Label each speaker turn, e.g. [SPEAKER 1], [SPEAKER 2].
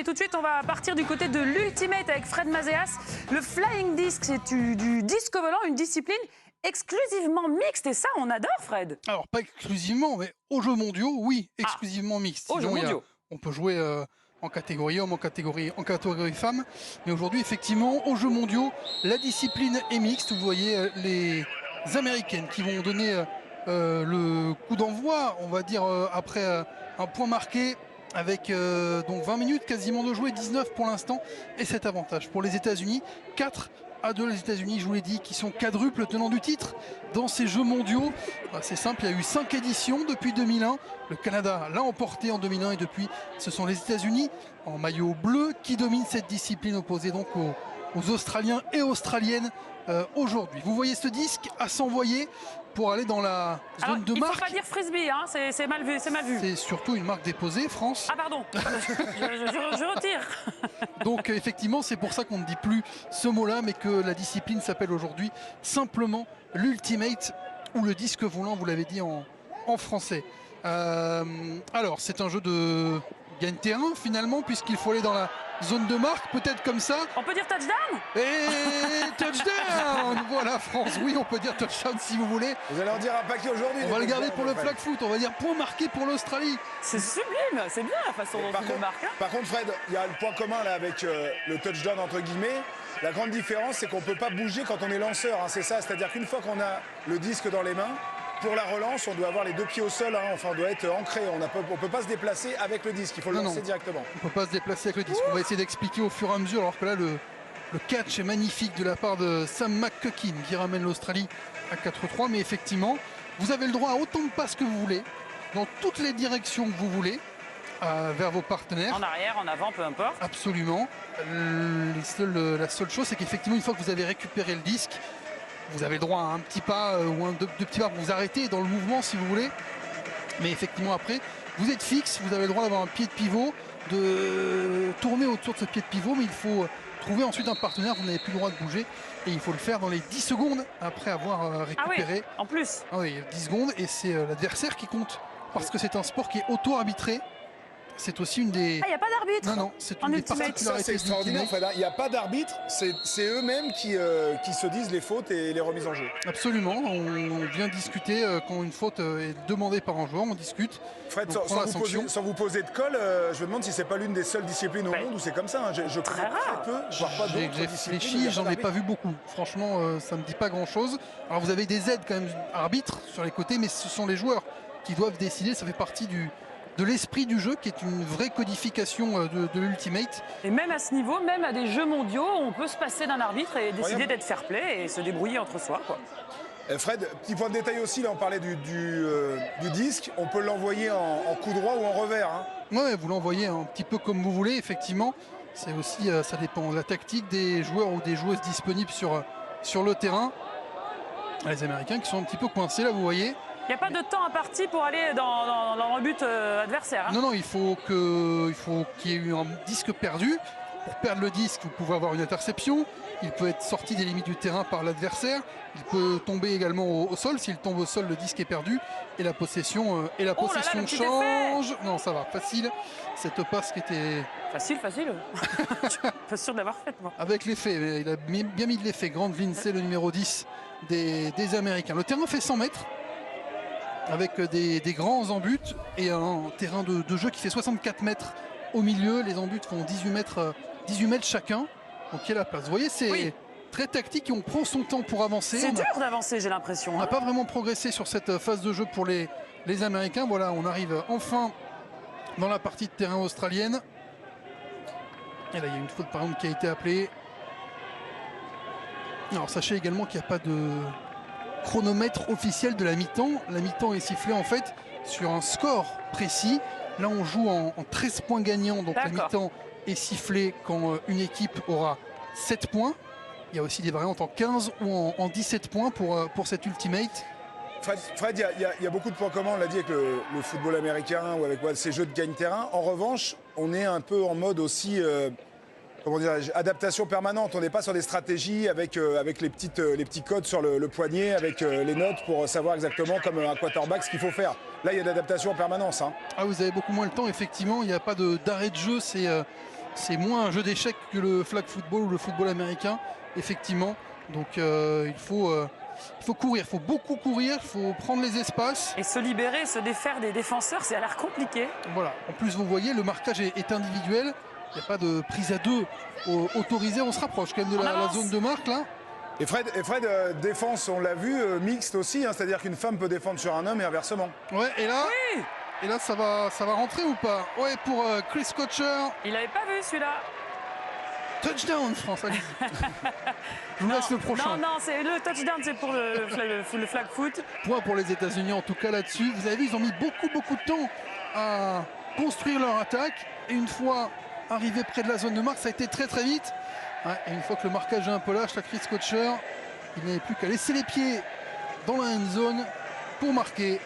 [SPEAKER 1] mais tout de suite, on va partir du côté de l'Ultimate avec Fred Mazéas. Le Flying Disc, c'est du disque volant, une discipline exclusivement mixte. Et ça, on adore, Fred.
[SPEAKER 2] Alors, pas exclusivement, mais aux Jeux mondiaux, oui, exclusivement mixte.
[SPEAKER 1] Aux Jeux mondiaux.
[SPEAKER 2] On peut jouer en catégorie homme, en catégorie femme. Mais aujourd'hui, effectivement, aux Jeux mondiaux, la discipline est mixte. Vous voyez les Américaines qui vont donner le coup d'envoi, on va dire, après un point marqué avec donc 20 minutes quasiment de jouer, 19 pour l'instant. Et cet avantage pour les États-Unis, 4-2 les États-Unis, je vous l'ai dit, qui sont quadruples tenants du titre dans ces Jeux mondiaux. C'est simple, il y a eu 5 éditions depuis 2001. Le Canada l'a emporté en 2001 et depuis, ce sont les États-Unis en maillot bleu qui dominent cette discipline, opposée donc aux Australiens et Australiennes aujourd'hui. Vous voyez ce disque à s'envoyer pour aller dans la zone de marque.
[SPEAKER 1] Il ne faut pas dire frisbee, hein, c'est mal vu, c'est mal vu.
[SPEAKER 2] C'est surtout une marque déposée, France.
[SPEAKER 1] Ah pardon, je retire.
[SPEAKER 2] Donc effectivement, c'est pour ça qu'on ne dit plus ce mot-là, mais que la discipline s'appelle aujourd'hui simplement l'Ultimate ou le disque volant, vous l'avez dit en français. Alors, c'est un jeu de gagne-terrain finalement, puisqu'il faut aller dans la zone de marque, peut-être comme ça.
[SPEAKER 1] On peut dire touchdown?
[SPEAKER 2] Et touchdown. Voilà, France, oui, on peut dire touchdown si vous voulez.
[SPEAKER 3] Vous allez en dire un paquet aujourd'hui.
[SPEAKER 2] On va le garder pour le flag foot, on va dire point marqué pour l'Australie.
[SPEAKER 1] C'est sublime, c'est bien la façon dont tu le marques.
[SPEAKER 3] Par contre, Fred, il y a le point commun là avec le touchdown entre guillemets. La grande différence, c'est qu'on ne peut pas bouger quand on est lanceur, hein, c'est ça. C'est-à-dire qu'une fois qu'on a le disque dans les mains, pour la relance, on doit avoir les deux pieds au sol, hein, enfin on doit être ancré, on ne peut pas se déplacer avec le disque, il faut le lancer directement.
[SPEAKER 2] On ne peut pas se déplacer avec le disque, on va essayer d'expliquer au fur et à mesure, alors que là le catch est magnifique de la part de Sam McCuckin qui ramène l'Australie à 4-3, mais effectivement, vous avez le droit à autant de passes que vous voulez, dans toutes les directions que vous voulez, vers vos partenaires.
[SPEAKER 1] En arrière, en avant, peu importe.
[SPEAKER 2] Absolument. La seule chose, c'est qu'effectivement, une fois que vous avez récupéré le disque, vous avez le droit à un petit pas ou deux petits pas pour vous arrêter dans le mouvement si vous voulez. Mais effectivement après, vous êtes fixe, vous avez le droit d'avoir un pied de pivot, de tourner autour de ce pied de pivot, mais il faut trouver ensuite un partenaire, vous n'avez plus le droit de bouger. Et il faut le faire dans les 10 secondes après avoir récupéré.
[SPEAKER 1] Ah oui, en plus.
[SPEAKER 2] Ah oui, 10 secondes et c'est l'adversaire qui compte. Parce que c'est un sport qui est auto-arbitré. C'est aussi une des...
[SPEAKER 1] Ah, il n'y a pas d'arbitre.
[SPEAKER 2] Non, non, c'est une des particularités.
[SPEAKER 3] C'est extraordinaire, Fred. Il n'y a pas d'arbitre, c'est eux-mêmes qui se disent les fautes et les remises en jeu.
[SPEAKER 2] Absolument, on vient discuter quand une faute est demandée par un joueur, on discute.
[SPEAKER 3] Fred, sans vous poser de colle, je me demande si c'est pas l'une des seules disciplines au monde où c'est comme ça. Hein. Je connais très peu, voire pas d'autres disciplines.
[SPEAKER 2] J'ai réfléchi, j'en ai pas vu beaucoup. Franchement, ça me dit pas grand-chose. Alors vous avez des aides quand même, arbitres sur les côtés, mais ce sont les joueurs qui doivent décider. Ça fait partie de l'esprit du jeu qui est une vraie codification de l'Ultimate.
[SPEAKER 1] Et même à ce niveau, même à des jeux mondiaux, on peut se passer d'un arbitre et décider d'être fair play et se débrouiller entre soi, quoi.
[SPEAKER 3] Fred, petit point de détail aussi, là on parlait du disque, on peut l'envoyer en coup droit ou en revers. Hein.
[SPEAKER 2] Ouais, vous l'envoyez un petit peu comme vous voulez, effectivement. C'est aussi, ça dépend de la tactique des joueurs ou des joueuses disponibles sur le terrain. Les Américains qui sont un petit peu coincés là, vous voyez.
[SPEAKER 1] Il n'y a pas de temps imparti pour aller dans le but adversaire. Hein.
[SPEAKER 2] Non, non, il faut qu'il y ait eu un disque perdu. Pour perdre le disque, vous pouvez avoir une interception. Il peut être sorti des limites du terrain par l'adversaire. Il peut tomber également au sol. S'il tombe au sol, le disque est perdu. Et la possession, change. Non, ça va, facile. Cette passe qui était...
[SPEAKER 1] Facile. Je suis pas sûr de l'avoir faite, moi.
[SPEAKER 2] Avec l'effet, il a bien mis de l'effet. Grant Lindsay, le numéro 10 des Américains. Le terrain fait 100 mètres. Avec des grands embut et un terrain de jeu qui fait 64 mètres au milieu. Les embuts font 18 mètres chacun. Donc il y a la place. Vous voyez, c'est très tactique et on prend son temps pour avancer.
[SPEAKER 1] C'est dur d'avancer, j'ai l'impression.
[SPEAKER 2] On n'a pas vraiment progressé sur cette phase de jeu pour les Américains. Voilà, on arrive enfin dans la partie de terrain australienne. Et là, il y a une faute par exemple qui a été appelée. Alors sachez également qu'il n'y a pas de chronomètre officiel de la mi-temps. La mi-temps est sifflée en fait sur un score précis. Là on joue en 13 points gagnants, donc la mi-temps est sifflée quand une équipe aura 7 points. Il y a aussi des variantes en 15 ou en 17 points pour cette Ultimate.
[SPEAKER 3] Fred, il y a beaucoup de points communs, on l'a dit, avec le football américain ou avec ces jeux de gagne-terrain. En revanche, on est un peu en mode aussi... comment dirais-je, adaptation permanente. On n'est pas sur des stratégies avec les petits codes sur le poignet, avec les notes pour savoir exactement, comme un quarterback, ce qu'il faut faire. Là, il y a de l'adaptation en permanence. Hein.
[SPEAKER 2] Ah, vous avez beaucoup moins le temps, effectivement. Il n'y a pas d'arrêt de jeu. c'est moins un jeu d'échecs que le flag football ou le football américain, effectivement. Donc il faut courir, il faut beaucoup courir, il faut prendre les espaces.
[SPEAKER 1] Et se libérer, se défaire des défenseurs, ça a l'air compliqué.
[SPEAKER 2] Voilà. En plus, vous voyez, le marquage est individuel. Il n'y a pas de prise à deux autorisée. On se rapproche quand même de la zone de marque là.
[SPEAKER 3] Et Fred, défense, on l'a vu, mixte aussi, hein, c'est-à-dire qu'une femme peut défendre sur un homme et inversement.
[SPEAKER 2] Ouais, et là,
[SPEAKER 1] Oui,
[SPEAKER 2] ça va rentrer ou pas? Ouais, pour Chris Cocher.
[SPEAKER 1] il n'avait pas vu celui-là.
[SPEAKER 2] Touchdown, France, allez-y. Je vous laisse le prochain.
[SPEAKER 1] Non, c'est le touchdown, c'est pour le flag foot.
[SPEAKER 2] Point pour les États-Unis en tout cas là-dessus. Vous avez vu, ils ont mis beaucoup de temps à construire leur attaque. Et une fois arrivé près de la zone de marque, ça a été très vite. Ouais, et une fois que le marquage est un peu lâche, la Chris Cocher, il n'avait plus qu'à laisser les pieds dans la end zone pour marquer.